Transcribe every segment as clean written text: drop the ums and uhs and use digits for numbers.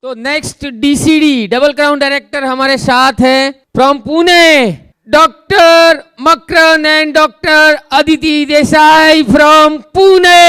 तो next DCD double crown director हमारे साथ है from Pune, doctor Makaran and doctor Aditi Desai from Pune.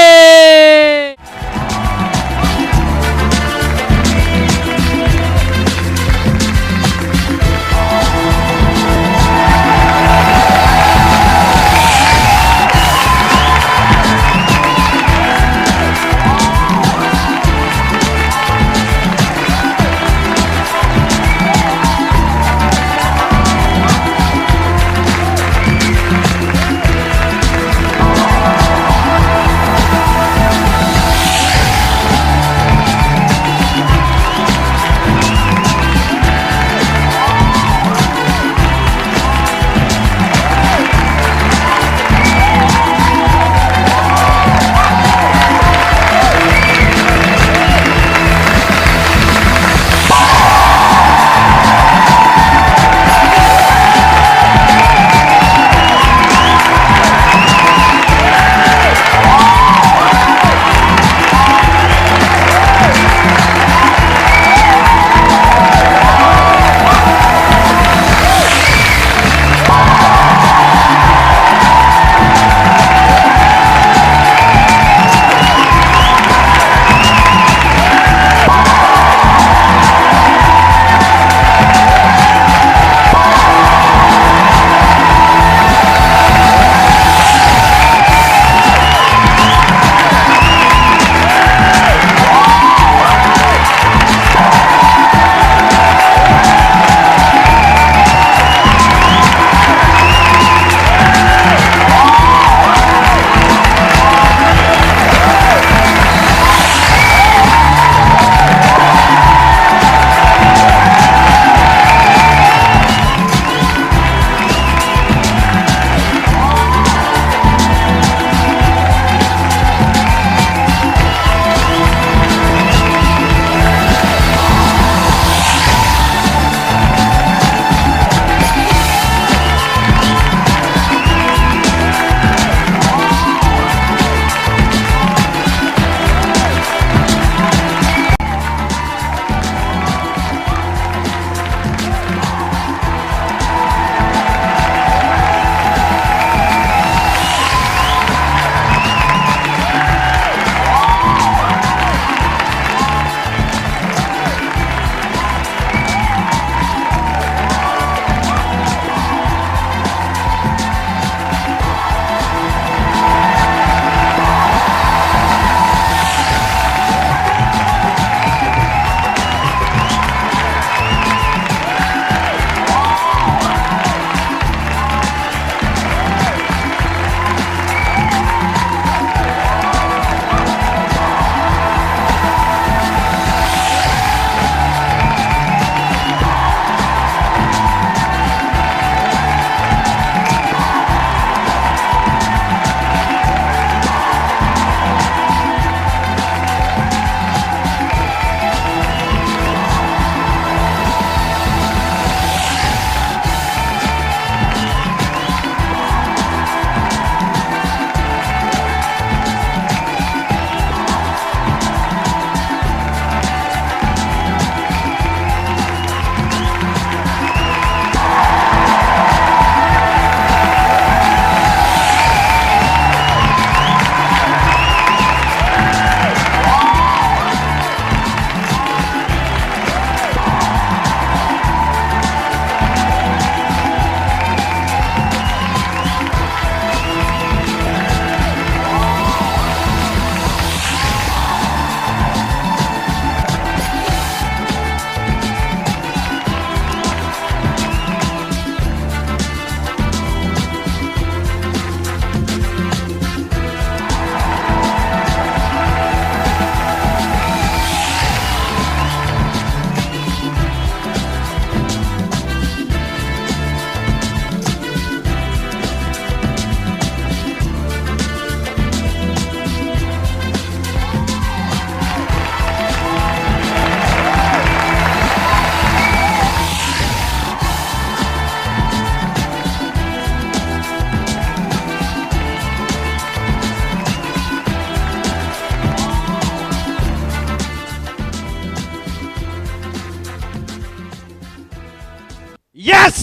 Yes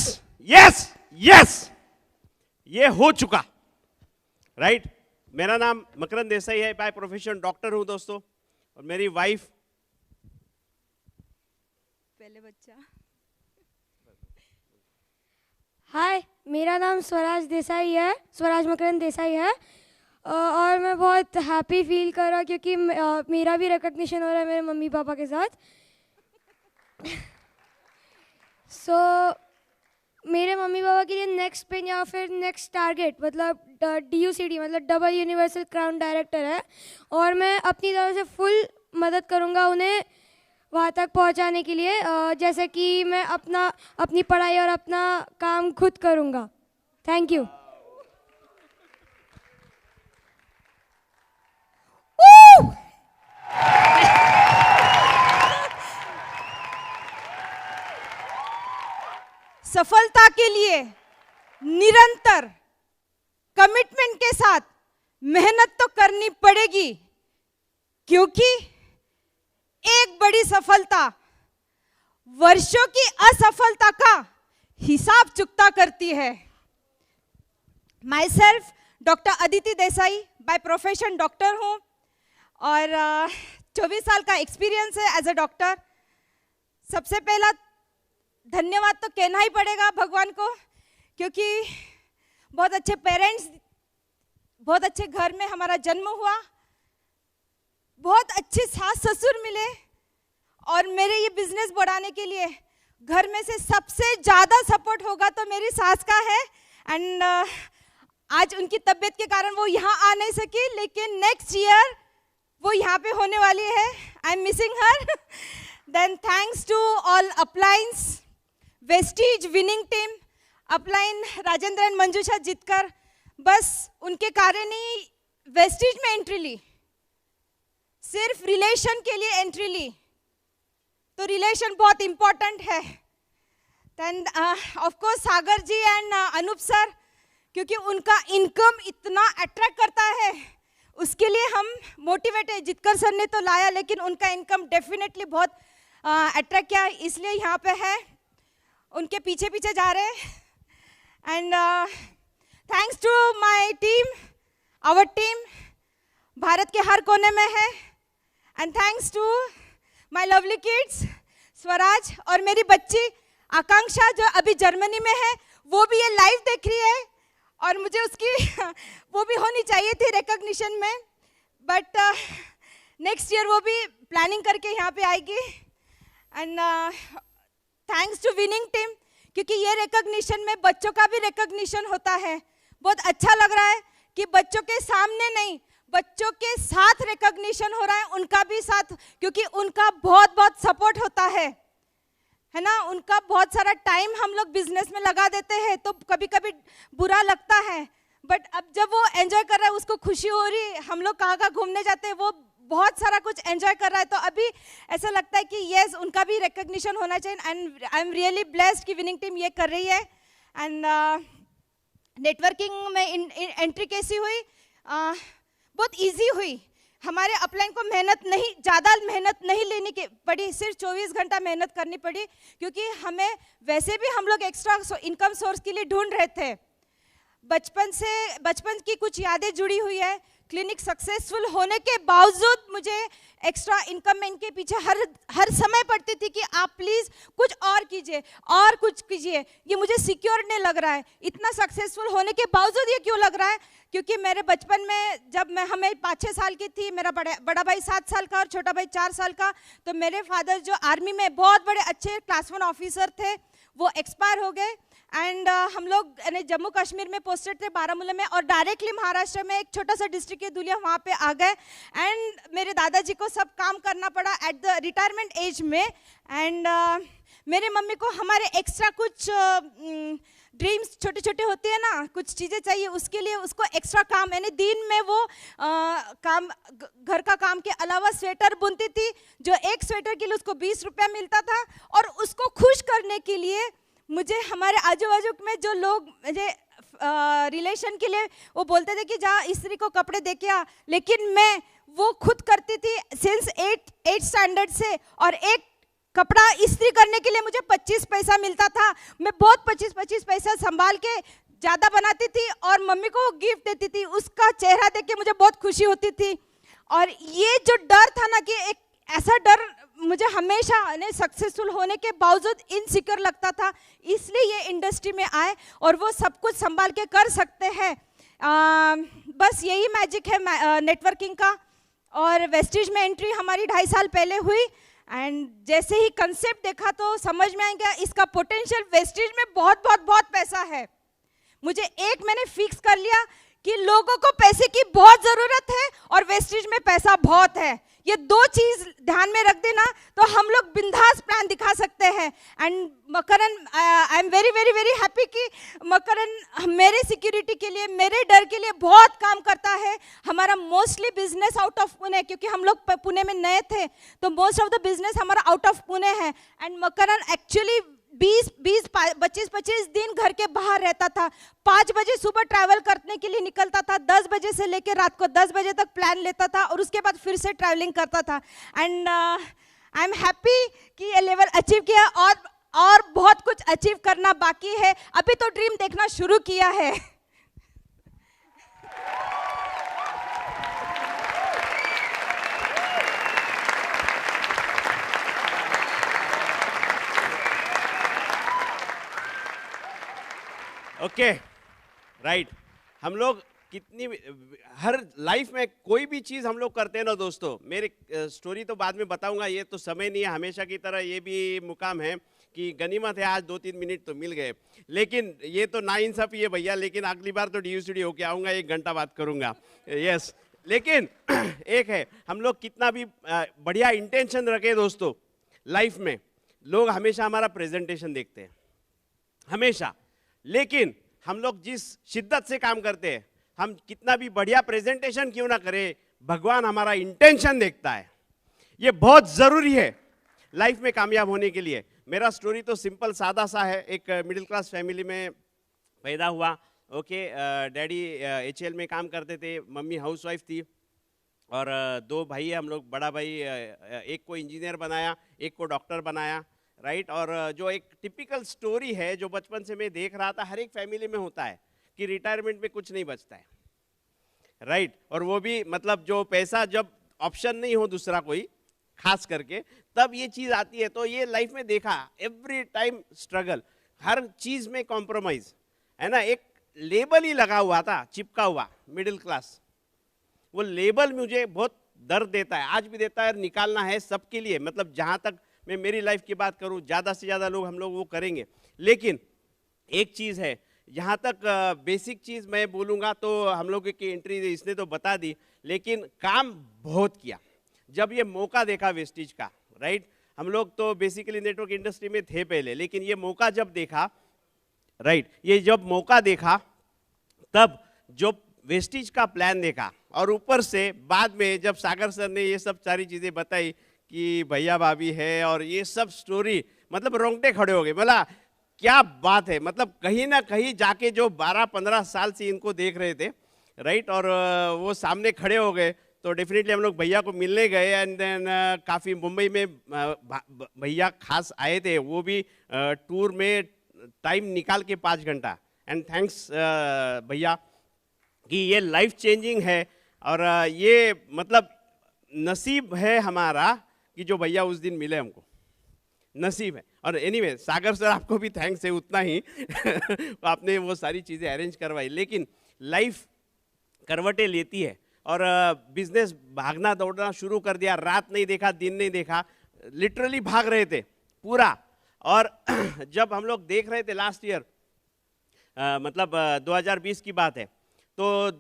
yes yes, ये हो चुका, राइट। मेरा नाम मकरंद देसाई है, बाय प्रोफेशन डॉक्टर हूं दोस्तों, और मेरी वाइफ पहले बच्चा। हाय, मेरा नाम स्वराज देसाई है, स्वराज मकरंद देसाई है, और मैं बहुत हैप्पी फील कर रहा क्योंकि मेरा भी रिकॉग्निशन हो रहा है मेरे मम्मी पापा के साथ। सो मेरे मम्मी पापा के लिए नेक्स्ट पिन या फिर नेक्स्ट टारगेट मतलब DUCD मतलब डबल यूनिवर्सल क्राउन डायरेक्टर है, और मैं अपनी तरफ से फुल मदद करूँगा उन्हें वहाँ तक पहुँचाने के लिए, जैसे कि मैं अपनी पढ़ाई और अपना काम खुद करूँगा। Thank you. सफलता के लिए निरंतर कमिटमेंट के साथ मेहनत तो करनी पड़ेगी, क्योंकि एक बड़ी सफलता वर्षों की असफलता का हिसाब चुकता करती है। My self doctor Aditi Desai, by profession doctor हूँ, और 24 साल का एक्सपीरियंस है एज अ डॉक्टर। सबसे पहला धन्यवाद तो कहना ही पड़ेगा भगवान को, क्योंकि बहुत अच्छे पेरेंट्स, बहुत अच्छे घर में हमारा जन्म हुआ, बहुत अच्छे सास ससुर मिले, और मेरे ये बिजनेस बढ़ाने के लिए घर में से सबसे ज़्यादा सपोर्ट होगा तो मेरी सास का है। एंड आज उनकी तबीयत के कारण वो यहाँ आ नहीं सकी, लेकिन नेक्स्ट ईयर वो यहाँ पे होने वाली है। I am missing her. Then thanks to all uplines, Vestige winning team, upline Rajendra and Manjusha Jitkar, बस उनके कारण ही वेस्टीज में एंट्री ली, सिर्फ रिलेशन के लिए एंट्री ली, तो रिलेशन बहुत इंपॉर्टेंट है। Then of course Sagar ji and Anoop sir, क्योंकि उनका इनकम इतना अट्रैक्ट करता है, उसके लिए हम मोटिवेटेड। जितकर सर ने तो लाया, लेकिन उनका इनकम डेफिनेटली बहुत अट्रैक्ट किया, इसलिए यहाँ पे है, उनके पीछे पीछे जा रहे हैं। And thanks to my team, our team Bharat के हर कोने में है। And thanks to my lovely kids Swaraj, और मेरी बच्ची आकांक्षा जो अभी जर्मनी में है, वो भी ये लाइव देख रही है, और मुझे उसकी वो भी होनी चाहिए थी रिकॉग्निशन में, बट नेक्स्ट ईयर वो भी प्लानिंग करके यहाँ पे आएगी। And thanks to winning team, क्योंकि ये रिकॉग्निशन में बच्चों का भी रिकॉग्निशन होता है। बहुत अच्छा लग रहा है कि बच्चों के सामने नहीं, बच्चों के साथ रिकॉग्निशन हो रहा है, उनका भी साथ, क्योंकि उनका बहुत बहुत सपोर्ट होता है ना। उनका बहुत सारा टाइम हम लोग बिजनेस में लगा देते हैं, तो कभी कभी बुरा लगता है, बट अब जब वो एंजॉय कर रहा है, उसको खुशी हो रही है, हम लोग कहाँ कहाँ घूमने जाते हैं, वो बहुत सारा कुछ एंजॉय कर रहा है, तो अभी ऐसा लगता है कि यस, उनका भी रिकॉग्निशन होना चाहिए। And I am really blessed कि विनिंग टीम ये कर रही है। एंड नेटवर्किंग में एंट्री कैसी हुई? बहुत इजी हुई। हमारे अपलाइन को ज़्यादा मेहनत नहीं लेनी पड़ी, सिर्फ 24 घंटा मेहनत करनी पड़ी, क्योंकि हमें वैसे भी हम लोग एक्स्ट्रा इनकम सोर्स के लिए ढूंढ रहे थे। बचपन की कुछ यादें जुड़ी हुई है। क्लिनिक सक्सेसफुल होने के बावजूद मुझे एक्स्ट्रा इनकम में इनके पीछे हर समय पड़ती थी कि आप प्लीज़ कुछ और कीजिए और कुछ कीजिए, ये मुझे सिक्योर नहीं लग रहा है। इतना सक्सेसफुल होने के बावजूद ये क्यों लग रहा है? क्योंकि मेरे बचपन में जब हमें 5-6 साल की थी, मेरा बड़ा भाई 7 साल का और छोटा भाई 4 साल का, तो मेरे फादर जो आर्मी में बहुत बड़े अच्छे क्लास 1 ऑफिसर थे, वो एक्सपायर हो गए। एंड हम लोग जम्मू कश्मीर में पोस्टेड थे, बारामूला में, और डायरेक्टली महाराष्ट्र में एक छोटा सा डिस्ट्रिक्ट है दुलिया, वहाँ पे आ गए। एंड मेरे दादाजी को सब काम करना पड़ा एट द रिटायरमेंट एज में। एंड मेरे मम्मी को हमारे एक्स्ट्रा कुछ ड्रीम्स छोटे छोटे होते हैं ना, कुछ चीज़ें चाहिए, उसके लिए उसको एक्स्ट्रा काम, यानी दिन में वो काम, घर का काम के अलावा स्वेटर बुनती थी, जो एक स्वेटर के लिए उसको 20 रुपया मिलता था। और उसको खुश करने के लिए मुझे हमारे आजू बाजू में जो लोग मुझे रिलेशन के लिए वो बोलते थे कि जा स्त्री को कपड़े दे के आ, लेकिन मैं वो खुद करती थी सिंस 8th स्टैंडर्ड से। और एक कपड़ा इस्त्री करने के लिए मुझे 25 पैसा मिलता था। मैं बहुत 25-25 पैसा संभाल के ज़्यादा बनाती थी और मम्मी को गिफ्ट देती थी। उसका चेहरा देख के मुझे बहुत खुशी होती थी। और ये जो डर था ना, कि एक ऐसा डर मुझे हमेशा सक्सेसफुल होने के बावजूद इनसिक्योर लगता था, इसलिए ये इंडस्ट्री में आए और वो सब कुछ संभाल के कर सकते हैं। बस यही मैजिक है नेटवर्किंग का। और वेस्टिज में एंट्री हमारी 2.5 साल पहले हुई एंड जैसे ही कंसेप्ट देखा तो समझ में आ गया इसका पोटेंशियल वेस्टिज में बहुत बहुत बहुत पैसा है। मुझे मैंने फिक्स कर लिया कि लोगों को पैसे की बहुत ज़रूरत है और वेस्टिज में पैसा बहुत है। ये 2 चीज़ ध्यान में रख देना तो हम लोग बिंदास प्लान दिखा सकते हैं। And Makaran, I am very very very happy कि मकरन मेरे सिक्योरिटी के लिए, मेरे डर के लिए बहुत काम करता है। हमारा mostly business out of Pune, क्योंकि हम लोग पुणे में नए थे तो मोस्ट ऑफ द बिजनेस हमारा आउट ऑफ पुणे है। एंड मकरन एक्चुअली 25-25 दिन घर के बाहर रहता था। 5 बजे सुबह ट्रैवल करने के लिए निकलता था, 10 बजे से लेकर रात को 10 बजे तक प्लान लेता था और उसके बाद फिर से ट्रैवलिंग करता था। एंड आई एम हैप्पी कि ये लेवल अचीव किया और बहुत कुछ अचीव करना बाकी है। अभी तो ड्रीम देखना शुरू किया है। Okay, right. हम लोग कितनी हर लाइफ में कोई भी चीज़ हम लोग करते हैं ना दोस्तों, मेरे स्टोरी तो बाद में बताऊंगा, ये तो समय नहीं है। हमेशा की तरह ये भी मुकाम है कि गनीमत है, आज 2-3 मिनट तो मिल गए, लेकिन ये तो नाइंसाफी है भैया। लेकिन अगली बार तो DUCD होके आऊँगा, 1 घंटा बात करूँगा। यस, लेकिन एक है, हम लोग कितना भी बढ़िया इंटेंशन रखें दोस्तों, लाइफ में लोग हमेशा हमारा प्रेजेंटेशन देखते हैं, हमेशा। लेकिन हम लोग जिस शिद्दत से काम करते हैं, हम कितना भी बढ़िया प्रेजेंटेशन क्यों ना करें, भगवान हमारा इंटेंशन देखता है। ये बहुत ज़रूरी है लाइफ में कामयाब होने के लिए। मेरा स्टोरी तो सिंपल सादा सा है। एक मिडिल क्लास फैमिली में पैदा हुआ। ओके, डैडी HL में काम करते थे, मम्मी हाउसवाइफ थी और 2 भाई है हम लोग। बड़ा भाई एक को इंजीनियर बनाया, एक को डॉक्टर बनाया, राइट। और जो एक टिपिकल स्टोरी है जो बचपन से मैं देख रहा था, हर एक फैमिली में होता है कि रिटायरमेंट में कुछ नहीं बचता है, राइट। और वो भी मतलब जो पैसा, जब ऑप्शन नहीं हो दूसरा कोई खास करके, तब ये चीज़ आती है। तो ये लाइफ में देखा, एवरी टाइम स्ट्रगल, हर चीज़ में कॉम्प्रोमाइज, है ना। एक लेबल ही लगा हुआ था, चिपका हुआ, मिडिल क्लास। वो लेबल मुझे बहुत दर्द देता है, आज भी देता है। निकालना है सबके लिए, मतलब जहाँ तक मैं मेरी लाइफ की बात करूं, ज़्यादा से ज़्यादा लोग हम लोग वो करेंगे। लेकिन एक चीज़ है, यहाँ तक बेसिक चीज़ मैं बोलूँगा तो हम लोग की एंट्री इसने तो बता दी, लेकिन काम बहुत किया। जब ये मौका देखा वेस्टिज का, राइट, हम लोग तो बेसिकली नेटवर्क इंडस्ट्री में थे पहले, लेकिन ये मौका जब देखा, राइट, ये जब मौका देखा तब जो वेस्टिज का प्लान देखा, और ऊपर से बाद में जब सागर सर ने ये सब सारी चीज़ें बताई कि भैया भाभी है और ये सब स्टोरी, मतलब रोंगटे खड़े हो गए। बोला क्या बात है, मतलब कहीं ना कहीं जाके जो 12-15 साल से इनको देख रहे थे, राइट, और वो सामने खड़े हो गए। तो डेफिनेटली हम लोग भैया को मिलने गए एंड देन काफ़ी मुंबई में भैया खास आए थे, वो भी टूर में टाइम निकाल के 5 घंटा। एंड थैंक्स भैया कि ये लाइफ चेंजिंग है। और ये मतलब नसीब है हमारा कि जो भैया उस दिन मिले हमको, नसीब है। और एनीवे सागर सर आपको भी थैंक्स है उतना ही आपने वो सारी चीज़ें अरेंज करवाई। लेकिन लाइफ करवटें लेती है और बिजनेस भागना दौड़ना शुरू कर दिया। रात नहीं देखा, दिन नहीं देखा, लिटरली भाग रहे थे पूरा। और जब हम लोग देख रहे थे लास्ट ईयर, मतलब 2020 की बात है, तो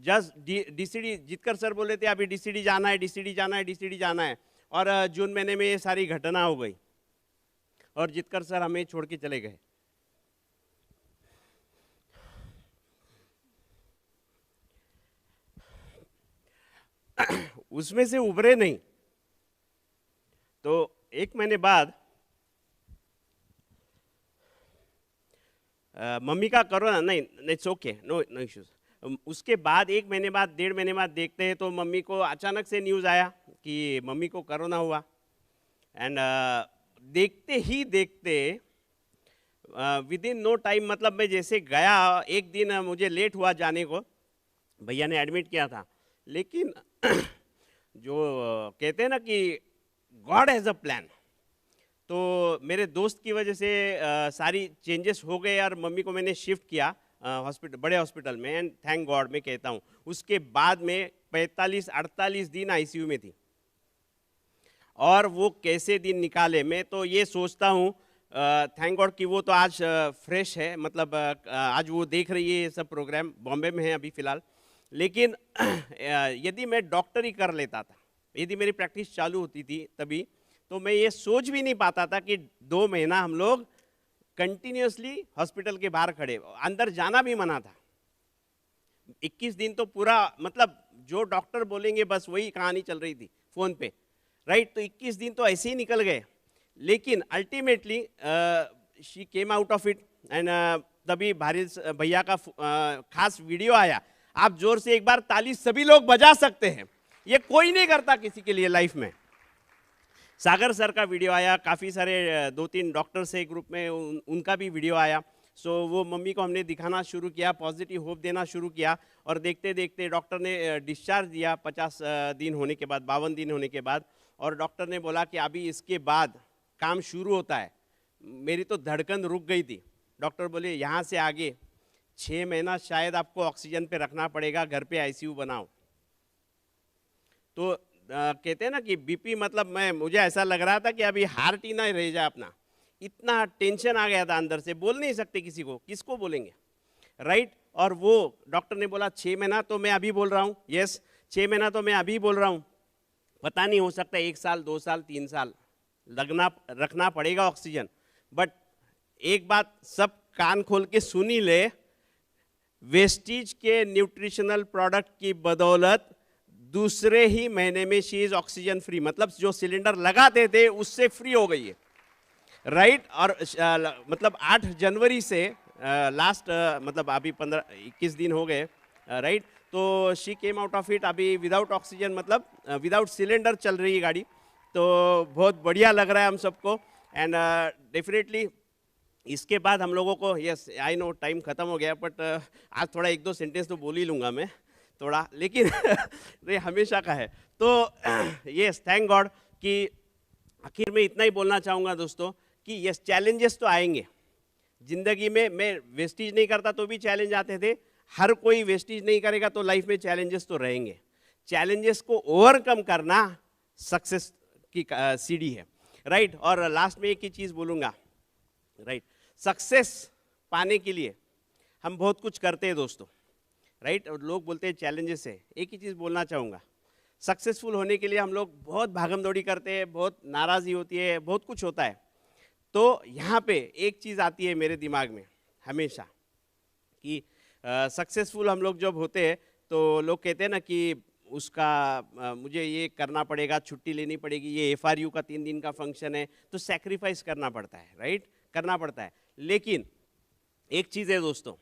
जस्ट DCD जितकर सर बोले थे अभी DCD जाना है, DCD जाना है, DCD जाना है। और जून महीने में ये सारी घटना हो गई और जितकर सर हमें छोड़ के चले गए। उसमें से उभरे नहीं। तो 1 महीने बाद मम्मी का कोरोना, नहीं इट्स ओके, नो इश्यूज। उसके बाद 1 महीने बाद, 1.5 महीने बाद देखते हैं तो मम्मी को अचानक से न्यूज़ आया कि मम्मी को कोरोना हुआ। एंड देखते ही देखते विद इन नो टाइम, मतलब मैं जैसे गया, एक दिन मुझे लेट हुआ जाने को, भैया ने एडमिट किया था, लेकिन जो कहते हैं ना कि गॉड हैज़ अ प्लान, तो मेरे दोस्त की वजह से सारी चेंजेस हो गए और मम्मी को मैंने शिफ्ट किया हॉस्पिटल, बड़े हॉस्पिटल में, एंड थैंक गॉड मैं कहता हूँ। उसके बाद में 45-48 दिन आईसीयू में थी, और वो कैसे दिन निकाले, मैं तो ये सोचता हूँ थैंक गॉड कि वो तो आज फ्रेश है, मतलब आज वो देख रही है ये सब प्रोग्राम, बॉम्बे में है अभी फ़िलहाल। लेकिन यदि मैं डॉक्टरी कर लेता था, यदि मेरी प्रैक्टिस चालू होती थी तभी, तो मैं ये सोच भी नहीं पाता था कि 2 महीना हम लोग कंटिन्यूसली हॉस्पिटल के बाहर खड़े, अंदर जाना भी मना था। 21 दिन तो पूरा, मतलब जो डॉक्टर बोलेंगे बस वही कहानी चल रही थी फ़ोन पे, राइट। तो 21 दिन तो ऐसे ही निकल गए, लेकिन ultimately she came out of it, and तभी भारिस भैया का खास वीडियो आया। आप जोर से एक बार ताली सभी लोग बजा सकते हैं, ये कोई नहीं करता किसी के लिए लाइफ में। सागर सर का वीडियो आया, काफ़ी सारे 2-3 डॉक्टर्स है ग्रुप में, उनका भी वीडियो आया। सो वो मम्मी को हमने दिखाना शुरू किया, पॉजिटिव होप देना शुरू किया, और देखते देखते डॉक्टर ने डिस्चार्ज दिया 50 दिन होने के बाद, 52 दिन होने के बाद, और डॉक्टर ने बोला कि अभी इसके बाद काम शुरू होता है। मेरी तो धड़कन रुक गई थी। डॉक्टर बोले यहाँ से आगे 6 महीना शायद आपको ऑक्सीजन पे रखना पड़ेगा, घर पे आईसीयू बनाओ। तो कहते हैं ना कि बीपी, मतलब मुझे ऐसा लग रहा था कि अभी हार्ट ही ना रह जाए अपना, इतना टेंशन आ गया था अंदर से, बोल नहीं सकते किसी को, किसको बोलेंगे, राइट। और वो डॉक्टर ने बोला 6 महीना, तो मैं अभी बोल रहा हूँ यस 6 महीना तो मैं अभी बोल रहा हूँ, पता नहीं हो सकता 1 साल 2 साल 3 साल रखना पड़ेगा ऑक्सीजन। बट एक बात सब कान खोल के सुनी ले, वेस्टीज के न्यूट्रिशनल प्रोडक्ट की बदौलत दूसरे ही महीने में शी इज ऑक्सीजन फ्री, मतलब जो सिलेंडर लगाते थे उससे फ्री हो गई है, राइट। और मतलब 8 जनवरी से लास्ट, मतलब अभी 15-21 दिन हो गए, राइट। तो she came out of it, अभी विदाउट ऑक्सीजन, मतलब विदाउट सिलेंडर चल रही है गाड़ी। तो बहुत बढ़िया लग रहा है हम सबको, एंड डेफिनेटली इसके बाद हम लोगों को, यस आई नो टाइम ख़त्म हो गया, बट आज थोड़ा 1-2 सेंटेंस तो बोल ही लूँगा मैं थोड़ा, लेकिन ये हमेशा का है। तो यस थैंक गॉड कि आखिर में इतना ही बोलना चाहूँगा दोस्तों कि यस चैलेंजेस तो आएंगे ज़िंदगी में। मैं वेस्टेज नहीं करता तो भी चैलेंज आते थे, हर कोई वेस्टेज नहीं करेगा तो लाइफ में चैलेंजेस तो रहेंगे। चैलेंजेस को ओवरकम करना सक्सेस की सीढ़ी है, राइट। और लास्ट में एक ही चीज़ बोलूँगा, राइट। सक्सेस पाने के लिए हम बहुत कुछ करते हैं दोस्तों, राइट। और लोग बोलते हैं चैलेंजेस है, एक ही चीज़ बोलना चाहूँगा, सक्सेसफुल होने के लिए हम लोग बहुत भागम दौड़ी करते हैं, बहुत नाराज़गी होती है, बहुत कुछ होता है। तो यहाँ पे एक चीज़ आती है मेरे दिमाग में हमेशा कि सक्सेसफुल हम लोग जब होते हैं तो लोग कहते हैं ना कि उसका मुझे ये करना पड़ेगा, छुट्टी लेनी पड़ेगी, ये FRU का 3 दिन का फंक्शन है, तो सैक्रिफाइस करना पड़ता है, राइट, करना पड़ता है। लेकिन एक चीज़ है दोस्तों,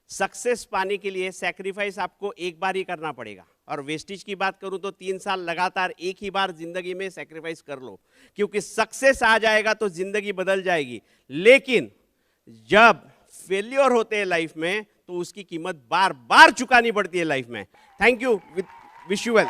सक्सेस पाने के लिए सैक्रिफाइस आपको एक बार ही करना पड़ेगा। और वेस्टेज की बात करूं तो 3 साल लगातार एक ही बार जिंदगी में सैक्रिफाइस कर लो, क्योंकि सक्सेस आ जाएगा तो जिंदगी बदल जाएगी। लेकिन जब फेल्योर होते हैं लाइफ में तो उसकी कीमत बार बार चुकानी पड़ती है लाइफ में। Thank you, wish you well.